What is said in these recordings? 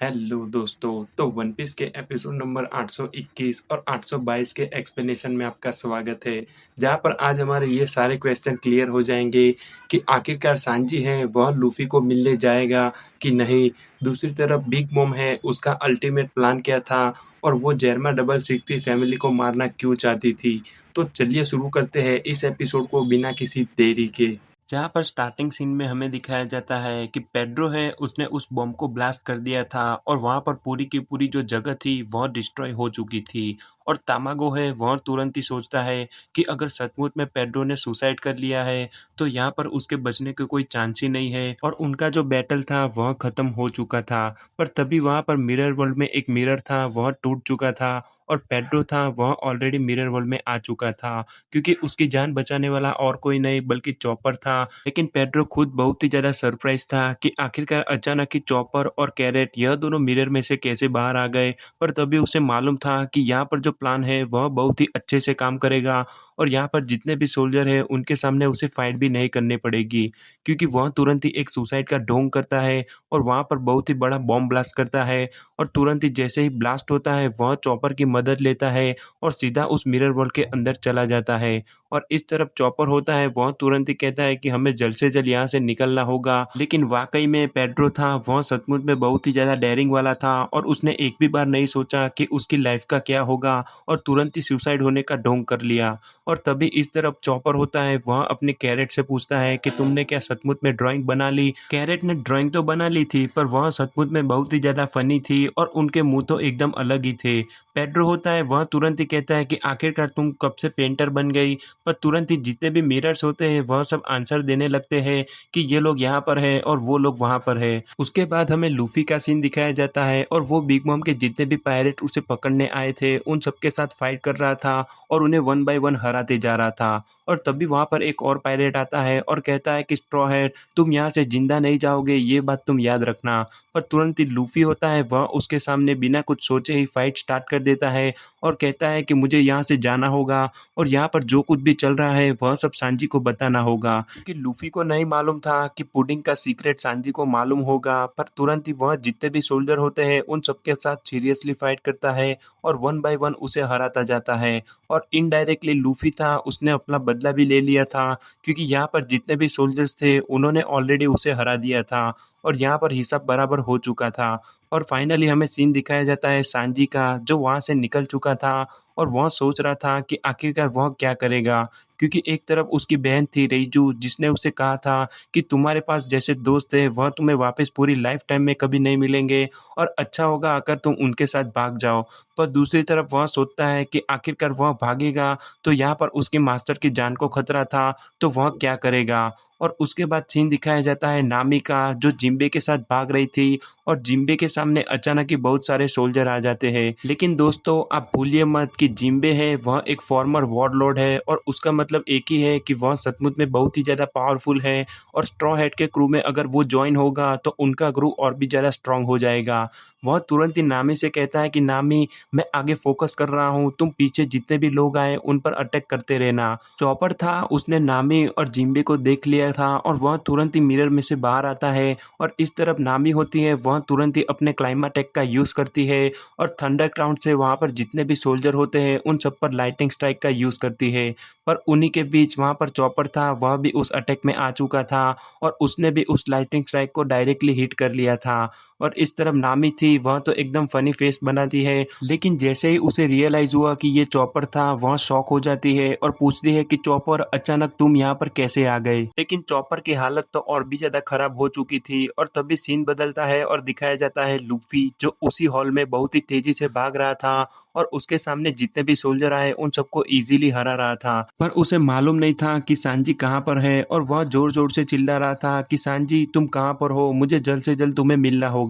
Hello दोस्तों। तो one piece के एपिसोड नंबर 821 और 822 के एक्सप्लेनेशन में आपका स्वागत है, जहां पर आज हमारे ये सारे क्वेश्चन क्लियर हो जाएंगे कि आखिरकार सांजी है वह लूफी को मिलने जाएगा कि नहीं। दूसरी तरफ बिग मॉम है, उसका अल्टीमेट प्लान क्या था और वो जेरमा डबल 60 फैमिली को मारना क्यों चाहती थी। तो चलिए शुरू करते हैं इस एपिसोड को बिना किसी देरी के। जहाँ पर स्टार्टिंग सीन में हमें दिखाया जाता है कि पेड्रो है, उसने उस बॉम्ब को ब्लास्ट कर दिया था और वहाँ पर पूरी की पूरी जो जगह थी वह डिस्ट्रॉय हो चुकी थी। और तामागो है वह तुरंत ही सोचता है कि अगर सचमुच में पेड्रो ने सुसाइड कर लिया है तो यहाँ पर उसके बचने के कोई चांस ही नहीं है और उनका जो बैटल था वह खत्म हो चुका था। पर तभी वहाँ पर मिरर वर्ल्ड में एक मिरर था वह टूट चुका था और पेड्रो था वह ऑलरेडी मिरर वर्ल्ड में आ चुका था, क्योंकि उसकी जान बचाने वाला और कोई नहीं बल्कि चॉपर था। लेकिन पेड्रो खुद बहुत ही ज़्यादा सरप्राइज था कि आखिरकार अचानक ही चॉपर और कैरेट यह दोनों मिरर में से कैसे बाहर आ गए। पर तभी उसे मालूम था कि यहाँ पर जो प्लान है वह बहुत ही अच्छे से काम करेगा और यहाँ पर जितने भी सोल्जर हैं उनके सामने उसे फाइट भी नहीं करनी पड़ेगी, क्योंकि वह तुरंत ही एक सुसाइड का ढोंग करता है और वहाँ पर बहुत ही बड़ा बॉम्ब ब्लास्ट करता है। और तुरंत ही जैसे ही ब्लास्ट होता है वह चॉपर की मदद लेता है और सीधा उस मिरर वर्ल्ड के अंदर चला जाता है। और इस तरफ चॉपर होता है वह तुरंत ही कहता है कि हमें जल्द से जल्द यहाँ से निकलना होगा। लेकिन वाकई में पेड्रो था वह सचमुच में बहुत ही ज़्यादा डेयरिंग वाला था और उसने एक भी बार नहीं सोचा कि उसकी लाइफ का क्या होगा और तुरंत ही सुसाइड होने का ढोंग कर लिया। और तभी इस तरफ चॉपर होता है वह अपने कैरेट से पूछता है कि तुमने क्या सचमुच में ड्राइंग बना ली। कैरेट ने ड्राइंग तो बना ली थी पर वह सचमुच में बहुत ही ज़्यादा फनी थी और उनके मुंह तो एकदम अलग ही थे। पेड्रो होता है वह तुरंत ही कहता है कि आखिरकार तुम कब से पेंटर बन गई। पर तुरंत ही जितने भी मिरर्स होते हैं वह सब आंसर देने लगते हैं कि ये लोग यहाँ पर है और वो लोग वहाँ पर है। उसके बाद हमें लूफी का सीन दिखाया जाता है और वो बिग मॉम के जितने भी पायरेट उसे पकड़ने आए थे उन सबके साथ फाइट कर रहा था और उन्हें वन बाय वन हराते जा रहा था। और तभी वहाँ पर एक और पायरेट आता है और कहता है कि स्ट्रॉ हेड, तुम यहाँ से जिंदा नहीं जाओगे, ये बात तुम याद रखना। पर तुरंत ही लूफी होता है वह उसके सामने बिना कुछ सोचे ही फाइट स्टार्ट कर देता है और कहता है कि मुझे यहाँ से जाना होगा और यहाँ पर जो कुछ भी चल रहा है वह सब सांजी को बताना होगा, क्योंकि लूफी को नहीं मालूम था कि पुडिंग का सीक्रेट सांजी को मालूम होगा। पर तुरंत ही वह जितने भी सोल्जर होते हैं उन सबके साथ सीरियसली फाइट करता है और वन बाय वन उसे हराता जाता है। और इनडायरेक्टली लूफी था उसने अपना बदला भी ले लिया था, क्योंकि यहाँ पर जितने भी सोल्जर्स थे उन्होंने ऑलरेडी उसे हरा दिया था और यहाँ पर हिसाब बराबर हो चुका था। और फाइनली हमें सीन दिखाया जाता है सांजी का, जो वहाँ से निकल चुका था और वह सोच रहा था कि आखिरकार वह क्या करेगा, क्योंकि एक तरफ उसकी बहन थी रेजू जिसने उसे कहा था कि तुम्हारे पास जैसे दोस्त है वह तुम्हें वापस पूरी लाइफ टाइम में कभी नहीं मिलेंगे और अच्छा होगा अगर तुम उनके साथ भाग जाओ। पर दूसरी तरफ वह सोचता है कि आखिरकार वह भागेगा तो यहाँ पर उसके मास्टर की जान को खतरा था, तो वह क्या करेगा। और उसके बाद सीन दिखाया जाता है नामी का, जो जिम्बे के साथ भाग रही थी और जिम्बे के सामने अचानक ही बहुत सारे सोल्जर आ जाते हैं। लेकिन दोस्तों आप भूलिए मत कि जिम्बे है वह एक फॉर्मर वॉरलॉर्ड है और उसका मतलब एक ही है कि वह सचमुच में बहुत ही ज़्यादा पावरफुल है और स्ट्रॉ हेड के क्रू में अगर वो ज्वाइन होगा तो उनका क्रू और भी ज़्यादा स्ट्रांग हो जाएगा। वह तुरंत ही नामी से कहता है कि नामी, मैं आगे फोकस कर रहा हूँ, तुम पीछे जितने भी लोग आए उन पर अटैक करते रहना। चॉपर था उसने नामी और जिम्बे को देख लिया था और वह तुरंत ही मिरर में से बाहर आता है और इस तरफ नामी होती है वह तुरंत ही अपने क्लाइमाटेक का यूज़ करती है और थंडर क्राउड से वहाँ पर जितने भी सोल्जर होते हैं उन सब पर लाइटिंग स्ट्राइक का यूज़ करती है। पर उन्हीं के बीच वहाँ पर चॉपर था वह भी उस अटैक में आ चुका था और उसने भी उस लाइटिंग स्ट्राइक को डायरेक्टली हिट कर लिया था। और इस तरफ नामी थी वह तो एकदम फनी फेस बनाती है, लेकिन जैसे ही उसे रियलाइज हुआ कि ये चॉपर था वह शॉक हो जाती है और पूछती है कि चॉपर, अचानक तुम यहाँ पर कैसे आ गए। लेकिन चॉपर की हालत तो और भी ज्यादा खराब हो चुकी थी और तभी सीन बदलता है और दिखाया जाता है लूफी, जो उसी हॉल में बहुत ही तेजी से भाग रहा था और उसके सामने जितने भी सोल्जर आए उन सबको इजीली हरा रहा था। पर उसे मालूम नहीं था कि सांजी कहाँ पर है और वह जोर जोर से चिल्ला रहा था कि सांजी तुम कहाँ पर हो, मुझे जल्द से जल्द तुम्हें मिलना होगा।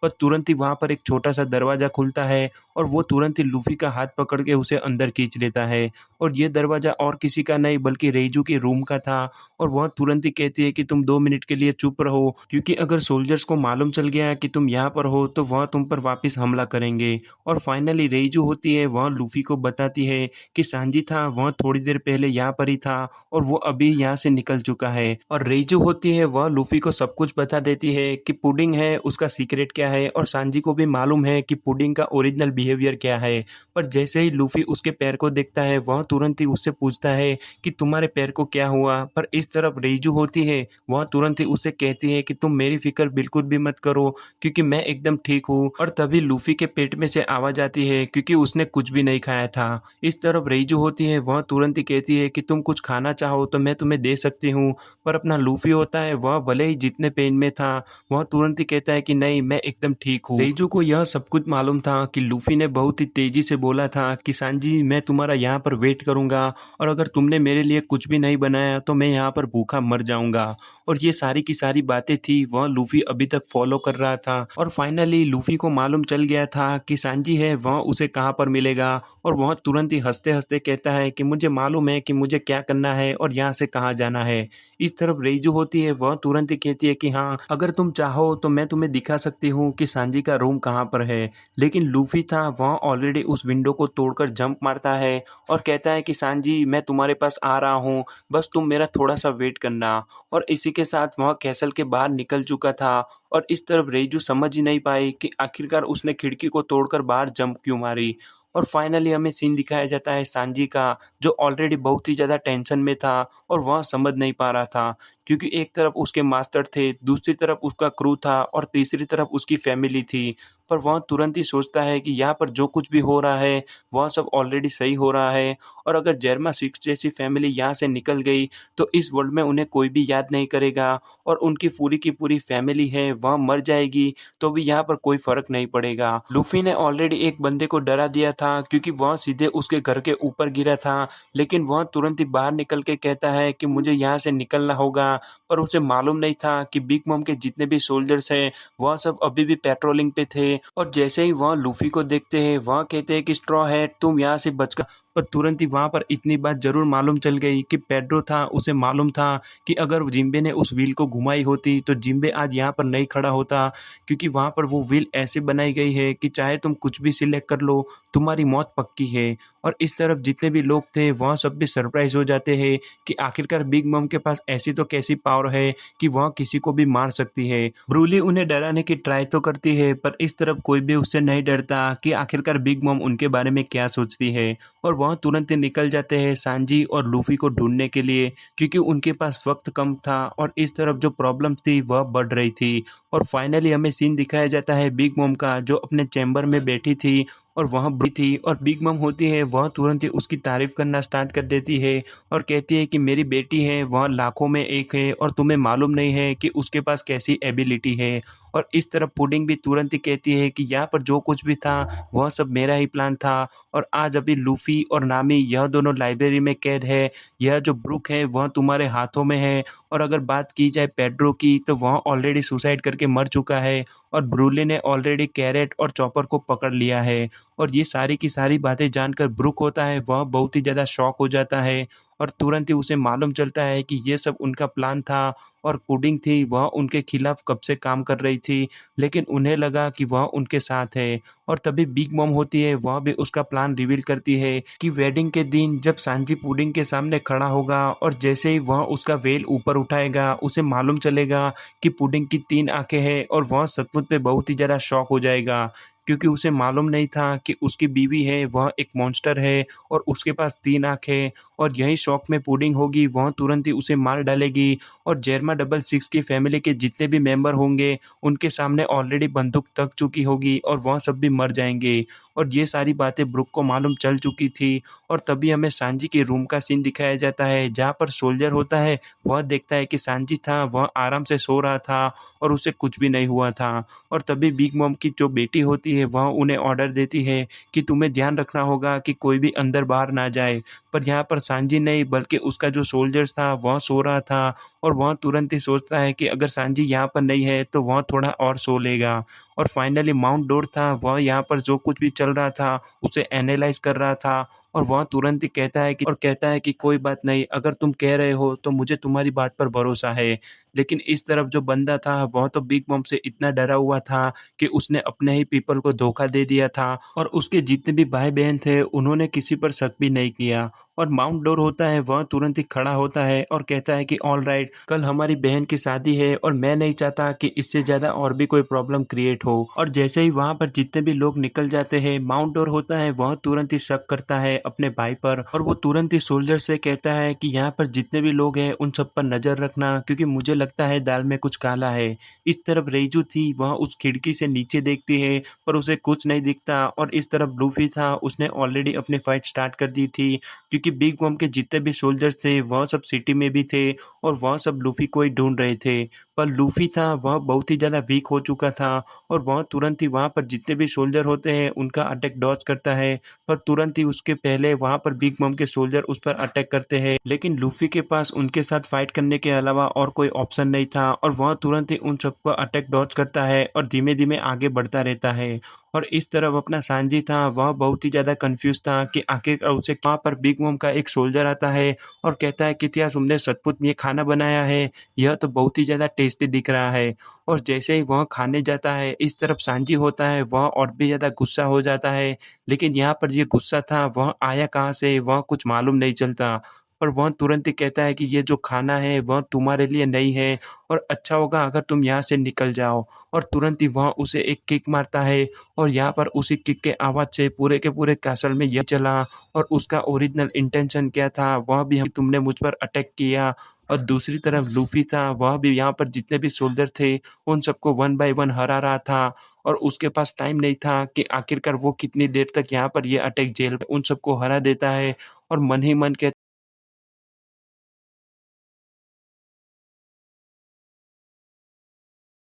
पर तुरंत ही वहां पर एक छोटा सा दरवाजा खुलता है और वो तुरंत ही लूफी का हाथ पकड़ के उसे अंदर खींच लेता है। और ये दरवाजा और किसी का नहीं बल्कि रेजू के रूम का था और वह तुरंत ही कहती है कि तुम 2 मिनट के लिए चुप रहो, क्योंकि अगर सोल्जर्स को मालूम चल गया कि तुम यहाँ पर हो तो वह तुम पर वापस हमला करेंगे। और फाइनली रेजू होती है वह लूफी को बताती है कि सांजी था वह थोड़ी देर पहले यहाँ पर ही था और वो अभी यहाँ से निकल चुका है। और रेजू होती है वह लूफी को सब कुछ बता देती है कि पुडिंग है उसका सीक्रेट क्या है और सांजी को भी मालूम है कि पुडिंग का ओरिजिनल बिहेवियर क्या है। पर जैसे ही लूफी उसके पैर को देखता है वह तुरंत ही उससे पूछता है कि तुम्हारे पैर को क्या हुआ। पर इस तरफ रेजू होती है, वह तुरंत ही उससे कहती है कि तुम मेरी फिक्र बिल्कुल भी मत करो क्योंकि मैं एकदम ठीक हूँ। और तभी लूफी के पेट में से आवाज आती है क्योंकि उसने कुछ भी नहीं खाया था। इस तरफ रेजू होती है, वह तुरंत ही कहती है कि तुम कुछ खाना चाहो तो मैं तुम्हें दे सकती हूँ। पर अपना लूफी होता है, वह भले ही जितने पेन में था वह तुरंत ही कहता है कि नहीं, मैं एकदम ठीक हूँ। रेजू को यह सब कुछ मालूम था कि लूफी ने बहुत ही तेजी से बोला था कि सांजी मैं तुम्हारा यहाँ पर वेट करूंगा और अगर तुमने मेरे लिए कुछ भी नहीं बनाया तो मैं यहाँ पर भूखा मर जाऊंगा। और ये सारी की सारी बातें थी वह लूफी अभी तक फॉलो कर रहा था। और फाइनली लूफी को मालूम चल गया था कि सांजी है वह उसे कहाँ पर मिलेगा और वह तुरंत ही हंसते हंसते कहता है कि मुझे मालूम है कि मुझे क्या करना है और यहाँ से कहाँ जाना है। इस तरफ रेजू होती है, वह तुरंत ही कहती है कि हाँ, अगर तुम चाहो तो मैं तुम्हें दिखा सकती हूँ कि सांजी का रूम कहाँ पर है। लेकिन लूफी था, वह ऑलरेडी उस विंडो को तोड़कर जंप मारता है और कहता है कि सांजी मैं तुम्हारे पास आ रहा हूँ, बस तुम मेरा थोड़ा सा वेट करना। और इसी के साथ वह कैसल के बाहर निकल चुका था। और इस तरफ रेजू समझ ही नहीं पाई कि आखिरकार उसने खिड़की को तोड़कर बाहर जंप क्यों मारी। और फाइनली हमें सीन दिखाया जाता है सांजी का, जो ऑलरेडी बहुत ही ज़्यादा टेंशन में था और वह समझ नहीं पा रहा था क्योंकि एक तरफ उसके मास्टर थे, दूसरी तरफ उसका क्रू था और तीसरी तरफ उसकी फैमिली थी। पर वह तुरंत ही सोचता है कि यहाँ पर जो कुछ भी हो रहा है वह सब ऑलरेडी सही हो रहा है और अगर जर्मा सिक्स जैसी फैमिली यहाँ से निकल गई तो इस वर्ल्ड में उन्हें कोई भी याद नहीं करेगा और उनकी पूरी की पूरी फैमिली है वह मर जाएगी तो भी यहाँ पर कोई फर्क नहीं पड़ेगा। लूफी ने ऑलरेडी एक बंदे को डरा दिया था क्योंकि वह सीधे उसके घर के ऊपर गिरा था, लेकिन वह तुरंत ही बाहर निकल के कहता है कि मुझे यहाँ से निकलना होगा। पर उसे मालूम नहीं था कि बिग मॉम के जितने भी सोल्जर्स हैं वह सब अभी भी पेट्रोलिंग पे थे और जैसे ही वह लूफी को देखते हैं वह कहते हैं कि स्ट्रॉ है तुम यहाँ से बचकर। पर तुरंत ही वहां पर इतनी बात जरूर मालूम चल गई कि पेड्रो था, उसे मालूम था कि अगर जिम्बे ने उस व्हील को घुमाई होती तो जिम्बे आज यहाँ पर नहीं खड़ा होता क्योंकि वहां पर वो व्हील ऐसे बनाई गई है कि चाहे तुम कुछ भी सिलेक्ट कर लो तुम्हारी मौत पक्की है। और इस तरफ जितने भी लोग थे वह सब भी सरप्राइज हो जाते हैं कि आखिरकार बिग मॉम के पास ऐसी तो कैसी पावर है कि वह किसी को भी मार सकती है। ब्रूली उन्हें डराने की ट्राई तो करती है पर इस तरफ कोई भी उससे नहीं डरता कि आखिरकार बिग मॉम उनके बारे में क्या सोचती है। और वह तुरंत ही निकल जाते हैं सांजी और लूफी को ढूंढने के लिए क्योंकि उनके पास वक्त कम था और इस तरफ जो प्रॉब्लम थी वह बढ़ रही थी। और फाइनली हमें सीन दिखाया जाता है बिग मॉम का, जो अपने चैम्बर में बैठी थी और वह बुरी थी और बिग मम होती है वह तुरंत ही उसकी तारीफ करना स्टार्ट कर देती है और कहती है कि मेरी बेटी है वह लाखों में एक है और तुम्हें मालूम नहीं है कि उसके पास कैसी एबिलिटी है। और इस तरफ पुडिंग भी तुरंत ही कहती है कि यहाँ पर जो कुछ भी था वह सब मेरा ही प्लान था और आज अभी लूफी और नामी यह दोनों लाइब्रेरी में कैद है, यह जो ब्रुक है वह तुम्हारे हाथों में है। और अगर बात की जाए पेड्रो की तो वह ऑलरेडी सुसाइड करके मर चुका है और ब्रूली ने ऑलरेडी कैरेट और चॉपर को पकड़ लिया है। और ये सारी की सारी बातें जानकर ब्रुक होता है वह बहुत ही ज़्यादा शॉक हो जाता है और तुरंत ही उसे मालूम चलता है कि ये सब उनका प्लान था और पुडिंग थी वह उनके खिलाफ कब से काम कर रही थी, लेकिन उन्हें लगा कि वह उनके साथ है। और तभी बिग मॉम होती है वह भी उसका प्लान रिवील करती है कि वेडिंग के दिन जब सांजी पुडिंग के सामने खड़ा होगा और जैसे ही वह उसका वेल ऊपर उठाएगा उसे मालूम चलेगा कि पुडिंग की 3 आंखें हैं और वह सचमुच में बहुत ही ज़्यादा शॉक हो जाएगा क्योंकि उसे मालूम नहीं था कि उसकी बीवी है वह एक मॉन्स्टर है और उसके पास 3 आंखें। और यही शौक में पुडिंग होगी वह तुरंत ही उसे मार डालेगी और जर्मा डबल सिक्स की फैमिली के जितने भी मेंबर होंगे उनके सामने ऑलरेडी बंदूक तक चुकी होगी और वह सब भी मर जाएंगे। और ये सारी बातें ब्रुक को मालूम चल चुकी थी और तभी हमें सांजी के रूम का सीन दिखाया जाता है जहाँ पर सोल्जर होता है वह देखता है कि सांजी था वह आराम से सो रहा था और उसे कुछ भी नहीं हुआ था। और तभी बिग मॉम की जो बेटी होती है वह उन्हें ऑर्डर देती है कि तुम्हें ध्यान रखना होगा कि कोई भी अंदर बाहर ना जाए। पर यहाँ पर सांजी नहीं बल्कि उसका जो सोल्जर्स था वह सो रहा था और वह तुरंत ही सोचता है कि अगर सांजी यहाँ पर नहीं है तो वह थोड़ा और सो लेगा। और फाइनली माउंट डोर था वह यहाँ पर जो कुछ भी चल रहा था उसे एनालाइज कर रहा था और वह तुरंत ही कहता है कि कोई बात नहीं, अगर तुम कह रहे हो तो मुझे तुम्हारी बात पर भरोसा है। लेकिन इस तरफ जो बंदा था वह तो बिग मॉम से इतना डरा हुआ था कि उसने अपने ही पीपल को धोखा दे दिया था और उसके जितने भी भाई बहन थे उन्होंने किसी पर शक भी नहीं किया। और माउंट डोर होता है वह तुरंत ही खड़ा होता है और कहता है कि ऑल राइट, कल हमारी बहन की शादी है और मैं नहीं चाहता कि इससे ज़्यादा और भी कोई प्रॉब्लम क्रिएट हो। और जैसे ही वहाँ पर जितने भी लोग निकल जाते हैं, माउंट डोर होता है वह तुरंत ही शक करता है अपने भाई पर और वो तुरंत ही सोल्जर से कहता है कि यहाँ पर जितने भी लोग हैं उन सब पर नज़र रखना, क्योंकि मुझे लगता है दाल में कुछ काला है। इस तरफ रेजू थी, वह उस खिड़की से नीचे देखती है पर उसे कुछ नहीं दिखता, और इस तरफ लूफी था, उसने ऑलरेडी अपनी फाइट स्टार्ट कर दी थी, क्योंकि बिग बम के जितने भी सोल्जर्स थे वह सब सिटी में भी थे और वह सब लूफी को ही ढूंढ रहे थे। पर लूफी था वह बहुत ही ज़्यादा वीक हो चुका था और वह तुरंत ही वहाँ पर जितने भी सोल्जर होते हैं उनका अटैक डॉज करता है, पर तुरंत ही उसके पहले वहाँ पर बिग बम के सोल्जर उस पर अटैक करते हैं। लेकिन लूफी के पास उनके साथ फाइट करने के अलावा और कोई ऑप्शन नहीं था और वह तुरंत ही उन सबको अटैक डॉज करता है और धीमे धीमे आगे बढ़ता रहता है। और इस तरफ अपना सांजी था, वह बहुत ही ज़्यादा कंफ्यूज था कि आखिर उसे वहाँ पर बिग मॉम का एक सोल्जर आता है और कहता है कि क्या तुमने सचमुच ये खाना बनाया है, यह तो बहुत ही ज़्यादा टेस्टी दिख रहा है। और जैसे ही वह खाने जाता है, इस तरफ सांजी होता है वह और भी ज़्यादा गुस्सा हो जाता है, लेकिन यहाँ पर ये गुस्सा था वह आया कहाँ से वह कुछ मालूम नहीं चलता। पर वह तुरंत ही कहता है कि ये जो खाना है वह तुम्हारे लिए नहीं है और अच्छा होगा अगर तुम यहाँ से निकल जाओ। और तुरंत ही वह उसे एक किक मारता है और यहाँ पर उसी किक के आवाज़ से पूरे के पूरे कैसल में यह चला और उसका ओरिजिनल इंटेंशन क्या था वह भी हम तुमने मुझ पर अटैक किया। और दूसरी तरफ लूफी था, वह भी यहाँ पर जितने भी सोल्जर थे उन सबको वन बाय वन हरा रहा था और उसके पास टाइम नहीं था कि आखिरकार वो कितनी देर तक यहाँ पर ये अटैक जेल उन सबको हरा देता है और मन ही मन कहता